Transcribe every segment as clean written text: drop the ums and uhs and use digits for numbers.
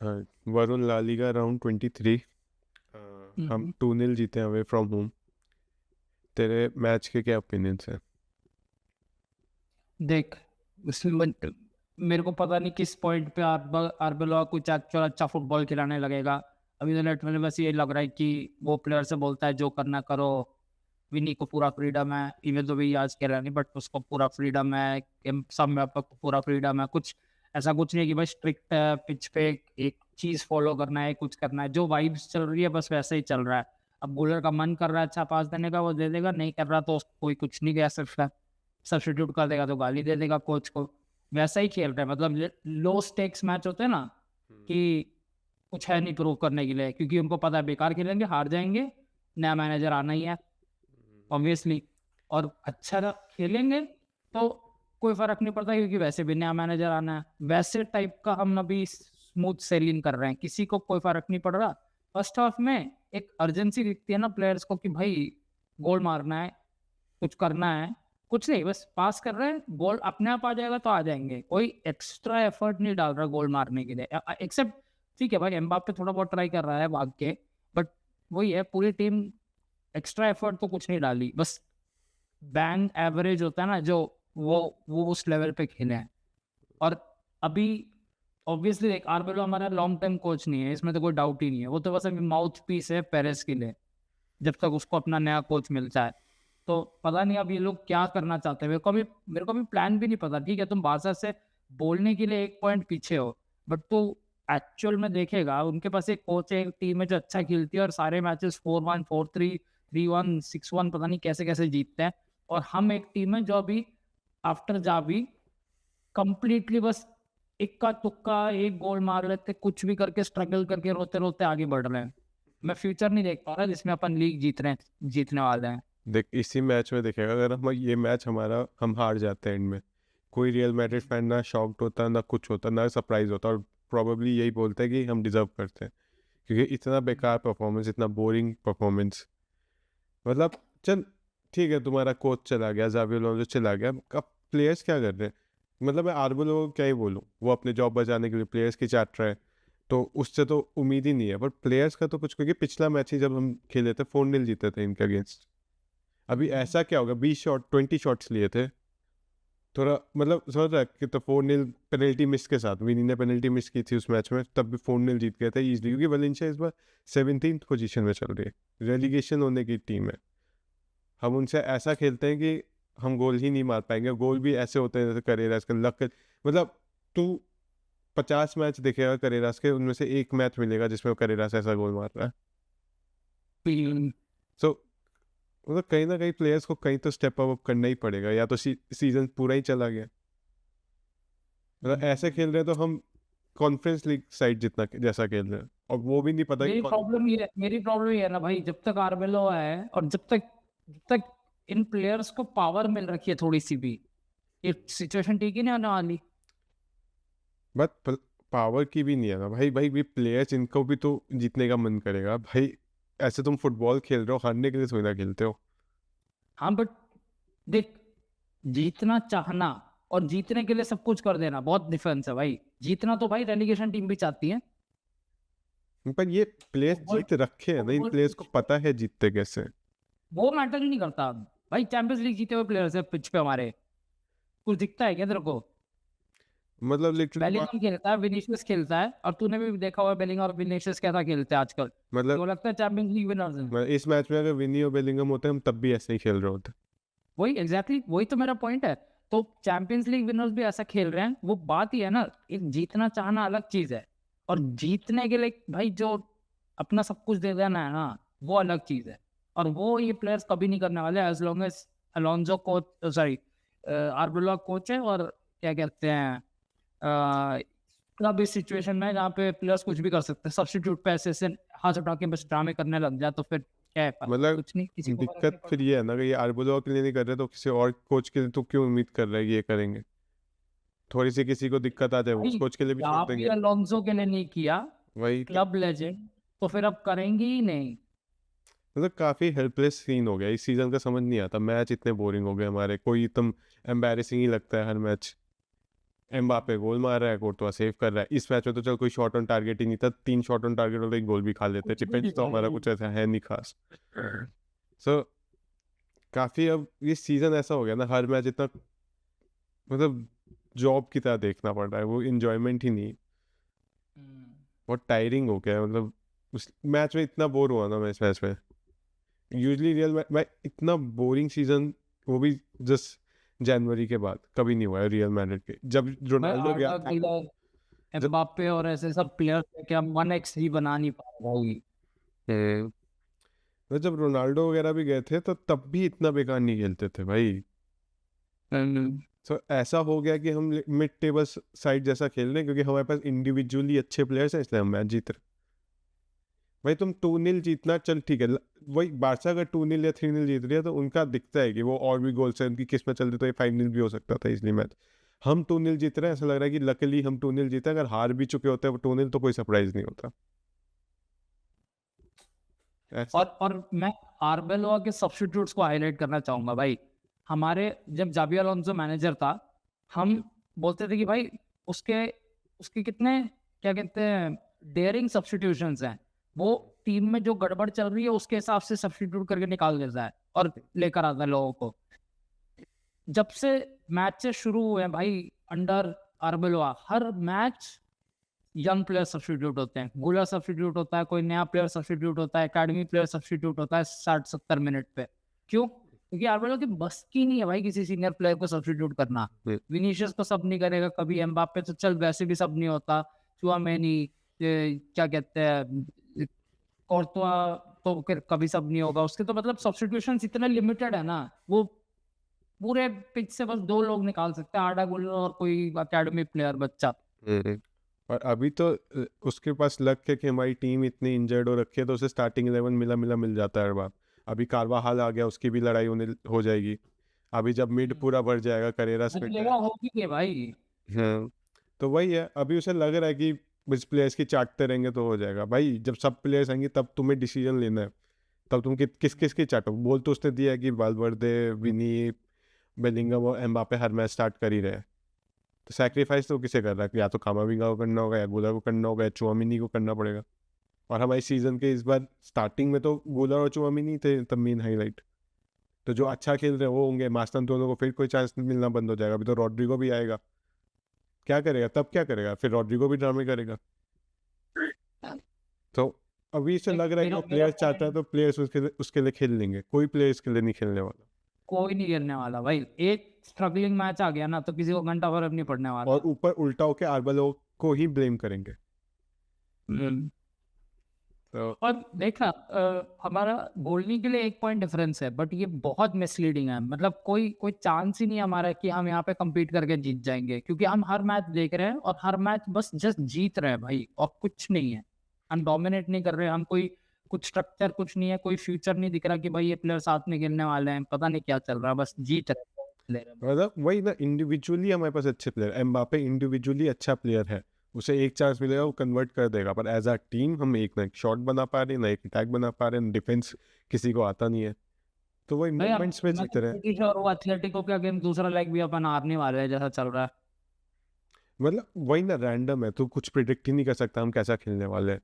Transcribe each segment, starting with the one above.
हाँ, Varun La Liga round 23। हम 2-0 जीते अवे फ्रॉम होम। तेरे मैच के क्या ओपिनियंस हैं? देख, मेरे को पता नहीं किस पॉइंट पे आर्बेलोआ कुछ एक्चुअल अच्छा फुटबॉल खिलाने लगेगा। अभी तो लिटरली बस ये लग रहा है कि वो प्लेयर से बोलता है जो करना करो, विनी को पूरा फ्रीडम है। इवन तो भी आज कह रहा नहीं, बट उसको पूरा फ्रीडम है, सब में आपको पूरा फ्रीडम है। कुछ ऐसा कुछ नहीं है कि भाई स्ट्रिक्ट पिच पे एक चीज फॉलो करना है, कुछ करना है। जो वाइब्स चल रही है बस वैसे ही चल रहा है। अब बॉलर का मन कर रहा है अच्छा पास देने का, वो दे देगा, नहीं कर रहा तो कोई कुछ नहीं कह सकता। सब्स्टिट्यूट कर देगा तो गाली दे देगा कोच को। वैसा ही खेल रहा है, मतलब लो स्टेक्स मैच होते हैं ना, कि कुछ है नहीं प्रूव करने के लिए, क्योंकि उनको पता है बेकार खेलेंगे, हार जाएंगे, नया मैनेजर आना ही है ऑब्वियसली। और अच्छा खेलेंगे तो कोई फर्क नहीं पड़ता, क्योंकि वैसे भी नया मैनेजर आना है। वैसे टाइप का हम अभी स्मूथ सेलिंग कर रहे हैं, किसी को कोई फर्क नहीं पड़ रहा। फर्स्ट हाफ में एक अर्जेंसी दिखती है ना प्लेयर्स को कि भाई गोल मारना है, कुछ करना है। कुछ नहीं, बस पास कर रहे हैं, गोल अपने आप आ जाएगा तो आ जाएंगे। कोई एक्स्ट्रा एफर्ट नहीं डाल रहा गोल मारने के लिए, एक्सेप्ट ठीक है भाई एम्बाप्पे थोड़ा बहुत ट्राई कर रहा है भाग के, बट वही है, पूरी टीम एक्स्ट्रा एफर्ट तो कुछ नहीं डाली। बस बैंड एवरेज होता है ना जो, वो उस लेवल पे खेले हैं। और अभी ऑब्वियसली एक आर्बेलो हमारा लॉन्ग टर्म कोच नहीं है, इसमें तो कोई डाउट ही नहीं है। वो तो बस अभी माउथ पीस है पेरेस के लिए, जब तक उसको अपना नया कोच मिलता है। तो पता नहीं अब ये लोग क्या करना चाहते हैं। मेरे को भी प्लान भी नहीं पता। ठीक है, तुम बारसा से बोलने के लिए एक पॉइंट पीछे हो, बट तो एक्चुअल में देखेगा उनके पास एक कोच है, एक टीम है जो अच्छा खेलती है, और सारे मैचेस 4-1, 4-3, 3-1, 6-1 पता नहीं कैसे कैसे जीतते हैं। और हम एक टीम है जो अभी आफ्टर जावी कंप्लीटली बस इक्का तुक्का एक गोल मार लेते, कुछ भी करके स्ट्रगल करके रोते रोते आगे बढ़ रहे हैं। मैं फ्यूचर नहीं देख पा रहा जिसमें अपन लीग जीतने वाले हैं। देख, इसी मैच में देखेगा, अगर हम ये मैच हमारा हम हार जाते हैं एंड में, कोई रियल मैड्रिड फैन ना शॉक्ड होता, ना कुछ होता, ना सरप्राइज होता, और प्रोबेबली यही बोलता है कि हम डिजर्व करते हैं। क्योंकि इतना बेकार परफॉर्मेंस, इतना बोरिंग परफॉर्मेंस। मतलब चल ठीक है, तुम्हारा कोच चला गया, जावी अलोंसो चला गया, अब प्लेयर्स क्या कर रहे हैं? मतलब मैं आर्बेलो को क्या ही बोलूँ, वो अपने जॉब बचाने के लिए प्लेयर्स की चाट रहा है, तो उससे तो उम्मीद ही नहीं है। पर प्लेयर्स का तो कुछ, क्योंकि पिछला मैच ही जब हम खेले थे 4-0 जीते थे इनके अगेंस्ट। अभी ऐसा क्या होगा, 20 शॉट्स लिए थे। थोड़ा मतलब सोच रहा है कि तो 4-0 पेनल्टी मिस के साथ, विनी ने पेनल्टी मिस की थी उस मैच में, तब भी 4-0 जीत गए थे इजीली, क्योंकि वलेंशिया इस बार 17th पोजीशन में चल रही है, रेलीगेशन होने की टीम है। हम उनसे ऐसा खेलते हैं कि हम गोल ही नहीं मार पाएंगे। गोल भी ऐसे होते हैं जैसे करेरास का लक। मतलब तू 50 मैच देखेगा करेरास के, उनमें से एक मैच मिलेगा जिसमें करेरास ऐसा गोल मार रहा है। सो मतलब कहीं ना कहीं प्लेयर्स को कहीं तो स्टेप अप करना ही पड़ेगा, या तो सीजन पूरा ही चला गया। मतलब ऐसे खेल रहे हैं तो हम कॉन्फ्रेंस लीग साइड जितना जैसा खेल रहे हैं, और वो भी नहीं पता कि मेरी प्रॉब्लम ये है ना भाई, जब तक आर्बेलो है और जब तक इन प्लेयर्स को पावर मिल रखी है थोड़ी सी भी, ये सिचुएशन ठीक ही नहीं होने वाली। बट पावर की भी नहीं है ना भाई। भाई भी प्लेयर्स, इनको भी तो जीतने का मन करेगा भाई। ऐसे तुम फुटबॉल खेल रहे हो, हारने के लिए थोड़ी ना खेलते हो। हाँ बट देख, जीतना चाहना और जीतने के लिए सब कुछ कर देना बहुत डिफरेंस है भाई। जीतना तो भाई रेलीगेशन टीम भी चाहती है। पर ये प्लेयर्स फुटबॉल जीत रखे हैं ना, इन फुटबॉल प्लेयर्स को पिच पे पता है जीतते कैसे हैं। वो मैटर ही नहीं करता भाई। चैंपियंस लीग जीते हुए प्लेयर्स है पिच पे हमारे, कुछ दिखता है क्या तेरे को? मतलब लिटरली बेलिंगम खेलता है, विनीशियस खेलता है, और तूने भी देखा होगा बेलिंगम और विनीशियस कैसा खेलते हैं आजकल। मतलब तो लगता है चैंपियंस लीग विनर्स हैं। इस मैच में अगर विनी और बेलिंगम होते हम तब भी ऐसे ही खेल रहे होते। वही एग्जैक्टली वही तो मेरा पॉइंट है। तो चैंपियंस लीग विनर्स भी ऐसा खेल रहे हैं, वो बात ही है ना। एक जीतना चाहना अलग चीज है, और जीतने के लिए भाई जो अपना सब कुछ दे देना है ना, वो अलग चीज है। और वो ये प्लेयर्स कभी नहीं करने वाले as long as Alonzo coach, sorry Arbeloa coach है। और क्या कहते हैं, अब इस सिचुएशन में जहाँ पे प्लेयर्स कुछ भी कर सकते हैं, सब्स्टिट्यूट पे ऐसे ऐसे हाथ उठा के बस ड्रामे करने लग जाए, तो फिर क्या है? मतलब कुछ नहीं, किसी को फर्क नहीं दिक्कत फिर पड़ना। ये है ना कि ये आर्बुलो के लिए नहीं कर रहे तो किसी और कोच के लिए तो क्यों उम्मीद कर रहे हैं कि ये करेंगे? थोड़ी सी किसी को दिक्कत आ जाए उस भाई कोच के लिए भी छोड़ यहाँ भी देंगे। अलोंसो के लिए नहीं किया, वही तो। क्लब लेजेंड, तो फिर अब करेंगे ही नहीं। मतलब काफी हेल्पलेस सीन हो गया इस सीजन का, समझ नहीं आता। मैच इतने बोरिंग हो गए हमारे, कोई एकदम एम्बैरेसिंग ही लगता है हर मैच। एम्बापे गोल मार रहा है, कोर्तुआ सेव कर रहा है। इस मैच में तो चल कोई शॉट ऑन टारगेट ही नहीं था, 3 शॉट ऑन टारगेट और 1 गोल भी खा लेते। कुछ भी डिफेंस नहीं तो था हमारा भाई। कुछ ऐसा है नहीं खास। सो काफी अब ये सीजन ऐसा हो गया ना, हर मैच इतना मतलब जॉब की तरह देखना पड़ रहा है, वो इंजॉयमेंट ही नहीं। हम्म। बहुत टायरिंग हो गया है, मतलब उस मैच में इतना बोर हुआ ना मैं इस मैच में। यूजली रियल मैं इतना बोरिंग सीजन, वो भी जस्ट जनवरी के बाद कभी नहीं हुआ है रियल मैड्रिड के, जब भाई रोनाल्डो गया आर्दा था। गुलर, जब एम्बापे और ऐसे सब प्लेयर्स थे कि हम 1x3 बना नहीं पा रहे भाई। जब रोनाल्डो वगैरह भी गए थे तो तब भी इतना बेकार नहीं खेलते थे भाई। हम्म। तो ऐसा हो गया कि हम मिड टेबल साइड जैसा खेल रहे हैं, क्योंकि हमारे पास इंडिविजुअली अच्छे प्लेयर्स हैं, इसलिए हम मैच जीत रहे हैं। भाई तुम 2-0 जीतना चल ठीक है, वही बारसा अगर 2-0 या 3-0 जीत रही है तो उनका दिखता है कि वो और भी गोल्स हैं, उनकी किस्मत चलती तो ये 5-0 भी हो सकता था, इसलिए मैच हम 2-0 जीत रहे हैं, ऐसा लग रहा है कि लकीली हम 2-0 जीते। अगर हार भी चुके होते हैं 2-0 तो कोई सरप्राइज नहीं होता ऐसा। और मैं आर्बेलोआ के सब्स्टिट्यूट्स को हाईलाइट करना चाहूंगा भाई। हमारे जब जाबी अलोंसो मैनेजर था, हम बोलते थे कि भाई उसके उसके कितने क्या कहते हैं डेयरिंग सब्स्टिट्यूशंस हैं। वो टीम में जो गड़बड़ चल रही है उसके हिसाब से सब्स्टिट्यूट करके निकाल देता है और लेकर आता है लोगों को। जब से मैच शुरू हुए हैं भाई अंडर आर्बेलोआ, हर मैच यंग प्लेयर सब्स्टिट्यूट होते हैं, गुलर सब्स्टिट्यूट होता है, कोई नया प्लेयर सब्स्टिट्यूट होता है, एकेडमी प्लेयर सब्स्टिट्यूट होता है 60-70 मिनट पे। क्यों? क्योंकि आर्बेलो की बस की नहीं है भाई किसी सीनियर प्लेयर को सब्स्टिट्यूट करना। विनीशियस को सब नहीं करेगा कभी, एम्बापे तो चल वैसे भी सब नहीं होता, चुआमेनी, क्या कहते हैं, कोर्तुआ तो फिर कभी सब नहीं होगा उसके। तो मतलब सब्स्टिट्यूशन इतने लिमिटेड है ना, वो पूरे पिच से बस 2 लोग निकाल सकते हैं, आर्डा गुलर और कोई एकेडमी प्लेयर बच्चा। और अभी तो उसके पास लक है कि हमारी टीम इतनी इंजर्ड हो रखी है, तो उसे स्टार्टिंग 11 मिल जाता है हर बार। अभी कारवाहाल आ गया, उसकी भी लड़ाई हो जाएगी। अभी जब मिड पूरा भर जाएगा, करेरा फिट है। मिलेगा होगी के भाई। हाँ, तो वही है, अभी उसे लग रहा है कि इस प्लेयर्स की चाटते रहेंगे तो हो जाएगा। भाई जब सब प्लेयर्स आएंगे तब तुम्हें डिसीजन लेना है, तब तुम किस किस की चाटो। बोल तो उसने दिया है कि वाल्वर्दे, विनी, बेलिंगम और एम्बापे हर मैच स्टार्ट कर ही रहे हैं। तो सैक्रिफाइस तो किसे कर रहा है, या तो कामाविंगा को करना होगा, या गोला को करना होगा, या चुआमिनी को करना पड़ेगा। और हमारे सीजन के इस बार स्टार्टिंग में तो गोला और चुआमिनी थे तब मेन हाईलाइट। तो जो अच्छा खेल रहे हैं वो होंगे, मास्टन दोनों को फिर कोई चांस मिलना बंद हो जाएगा। अभी तो रॉड्रिगो भी आएगा, क्या करेगा तब, क्या करेगा फिर, रॉड्रिगो भी ड्रामे करेगा। तो अभी से लग रहा है कि मेरा वो मेरा प्लेयर्स चाहता है तो प्लेयर्स उसके लिए खेल लेंगे, कोई प्लेयर्स के लिए नहीं खेलने वाला। कोई नहीं गिरने वाला भाई। एक स्ट्रगलिंग मैच आ गया ना तो किसी को घंटा फर्क नहीं पड़ने और वाला। ऊपर उल्टा होके आर्बेलो को ही ब्लेम करेंगे। हम्म। तो और देखना हमारा गोल्नी के लिए 1 पॉइंट डिफरेंस है, बट ये बहुत मिसलीडिंग है। मतलब कोई कोई चांस ही नहीं है हमारा कि हम यहाँ पे compete करके जीत जाएंगे, क्योंकि हम हर मैच देख रहे हैं और हर मैच बस जस्ट जीत रहे हैं भाई, और कुछ नहीं है। हम डोमिनेट नहीं कर रहे हैं, हम कोई कुछ स्ट्रक्चर कुछ नहीं है, कोई फ्यूचर नहीं दिख रहा कि भाई ये प्लेयर साथ में खेलने वाले हैं, पता नहीं क्या चल रहा है, बस जीत रहे हैं प्लेयर। मतलब वही ना, इंडिविजुअली हमारे पास अच्छे प्लेयर, एम्बापे इंडिविजुअली अच्छा प्लेयर है, उसे एक चांस मिलेगा वो कन्वर्ट कर देगा। पर एज अ टीम हम एक ना एक शॉट बना पा रहे, ना एक अटैक बना पा रहे, डिफेंस किसी को आता नहीं है। तो वही भाई अब मोमेंट्स में मैं जीत तो रहे हैं। ब्रिटिश और वो एथलेटिको के अगेंस्ट दूसरा लेग भी अपन हारने वाले हैं जैसा चल रहा है। मतलब वही ना, रैंडम है, तो कुछ प्रिडिक्ट ही नहीं कर सकता हम कैसा खेलने वाले हैं।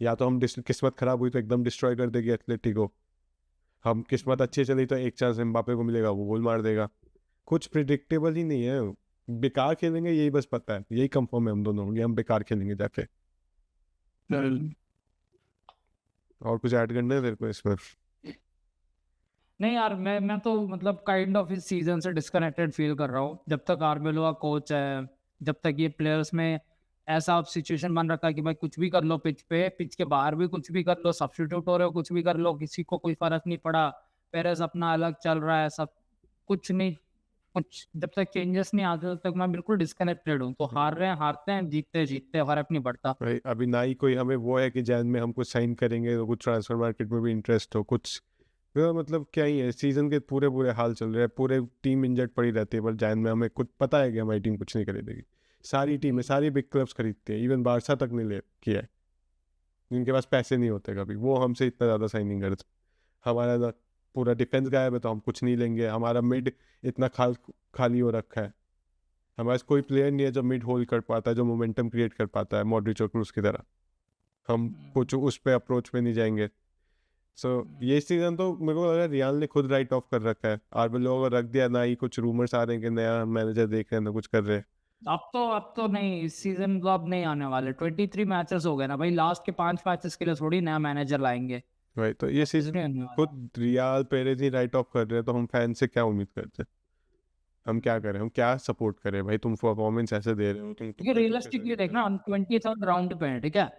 या तो हम किस्मत खराब हुई तो एकदम डिस्ट्रॉय कर देगी एथलेटिको, हम किस्मत अच्छी चली तो एक चांस एम्बापे को मिलेगा, वो गोल मार देगा। कुछ प्रिडिक्टेबल ही नहीं है, बेकार खेलेंगे यही बस पता है, यही कंफर्म है हम दोनों कि हम बेकार खेलेंगे जाके। और कुछ ऐड करना है तेरे को इसमें? नहीं यार, मैं तो मतलब काइंड ऑफ इस सीजन से डिस्कनेक्टेड फील कर रहा हूँ। जब तक आर्बेलोआ कोच है, जब तक ये प्लेयर्स में ऐसा सिचुएशन बन रखा है कि भाई कुछ भी कर लो पिच पे, पिच के बाहर भी कुछ भी कर लो, सब्स्टिट्यूट हो रहे हो कुछ भी कर लो, किसी को कोई फर्क नहीं पड़ा, पेरेस अपना अलग चल रहा है, सब कुछ नहीं, कुछ जब तक चेंजेस नहीं आते तब तक मैं बिल्कुल डिस्कनेक्टेड हूँ। तो हार रहे हैं हारते हैं, जीतते जीतते फर्क नहीं पड़ता। भाई अभी ना ही कोई हमें वो है कि जैन में हम कुछ साइन करेंगे तो कुछ ट्रांसफर मार्केट में भी इंटरेस्ट हो कुछ। तो मतलब क्या ही है, सीजन के पूरे पूरे हाल चल रहे हैं, पूरे टीम इंजर्ड पड़ी रहती है, पर जैन में हमें कुछ पता है कि हमारी टीम कुछ नहीं खरीदेगी। सारी टीमें, सारी बिग क्लब्स खरीदती हैं, इवन बारसा तक नहीं ले किया है, जिनके पास पैसे नहीं होते कभी, वो हमसे इतना ज़्यादा साइनिंग करते। हमारा ना पूरा डिफेंस गायब है तो हम कुछ नहीं लेंगे, हमारा मिड इतना खाली हो रखा है। हमारे पास कोई प्लेयर नहीं है जो मिड होल्ड कर पाता है, जो मोमेंटम क्रिएट कर पाता है मॉड्रिच और क्रूस की तरह। हम कुछ उस पे अप्रोच पे नहीं जाएंगे। सो ये सीजन तो मेरे को लग रहा है रियाल ने खुद राइट ऑफ कर रखा है, आरबी लोगों को रख दिया, ना ही कुछ रूमर्स आ रहे हैं कि नया मैनेजर देख रहे हैं, ना कुछ कर रहे हैं। अब तो नहीं, इस सीजन तो अब नहीं आने वाले। 23 मैचेस हो गए ना भाई, लास्ट के 5 मैचेस के लिए थोड़ी नया मैनेजर लाएंगे। भाई तो ये कुछ सीजन नहीं होने वाला। खुद रियाल पेरेज ही राइट ऑफ कर रहे हैं, तो हम फैन से क्या उम्मीद करते हैं? हम क्या करें, हम क्या सपोर्ट करें भाई? तुम परफॉर्मेंस ऐसे दे रहे हो, तुम क्योंकि रियलिस्टिकली देखना, 23rd राउंड पे है, ठीक है।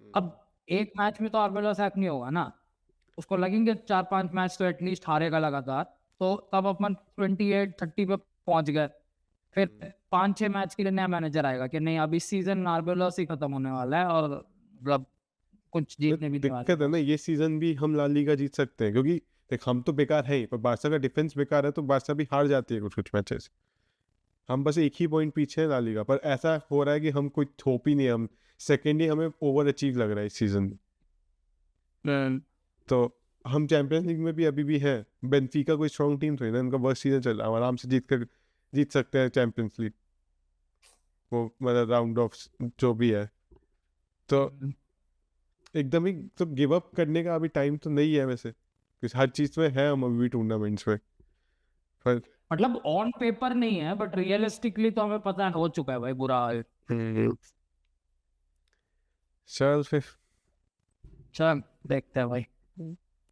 अब एक मैच में तो आर्बेलो सैक नहीं होगा ना, उसको लगेंगे 4-5 मैच तो एटलीस्ट हारेगा लगातार। तो तब अपन 28-30 पे पहुंच गए। फिर 5-6 मैच के लिए नया मैनेजर आएगा कि नहीं, अब इस सीजन आर्बेलोस ही खत्म होने वाला है और मतलब कुछ जीतने भी नहीं वाला। दिक्कत है ना, ये सीजन भी हम ला लीगा जीत सकते हैं, क्योंकि देख हम तो बेकार है ही, पर बारसा का डिफेंस बेकार है, तो बारसा भी हार जाती है कुछ कुछ मैचेस। हम बस एक ही पॉइंट पीछे है ला लीगा, पर ऐसा हो रहा है कि हम कोई थोप ही नहीं है, हम सेकेंड ही हमें ओवर अचीव लग रहा है इस सीजन में। तो हम चैंपियंस लीग में भी अभी भी हैं। बेनफिका कोई स्ट्रॉन्ग टीम थोड़ी ना, उनका वर्स्ट सीजन चल रहा है, आराम से जीत सकते हैं चैंपियंस लीग, वो मतलब राउंड ऑफ जो भी है। तो एकदम ही तो गिव अप करने का अभी टाइम तो नहीं है वैसे, क्योंकि हर चीज में है हम अभी भी टूर्नामेंट्स में, पर मतलब ऑन पेपर नहीं है, बट रियलिस्टिकली तो हमें पता हो चुका है भाई बुरा हाल। चल फिर चल देखते हैं भाई।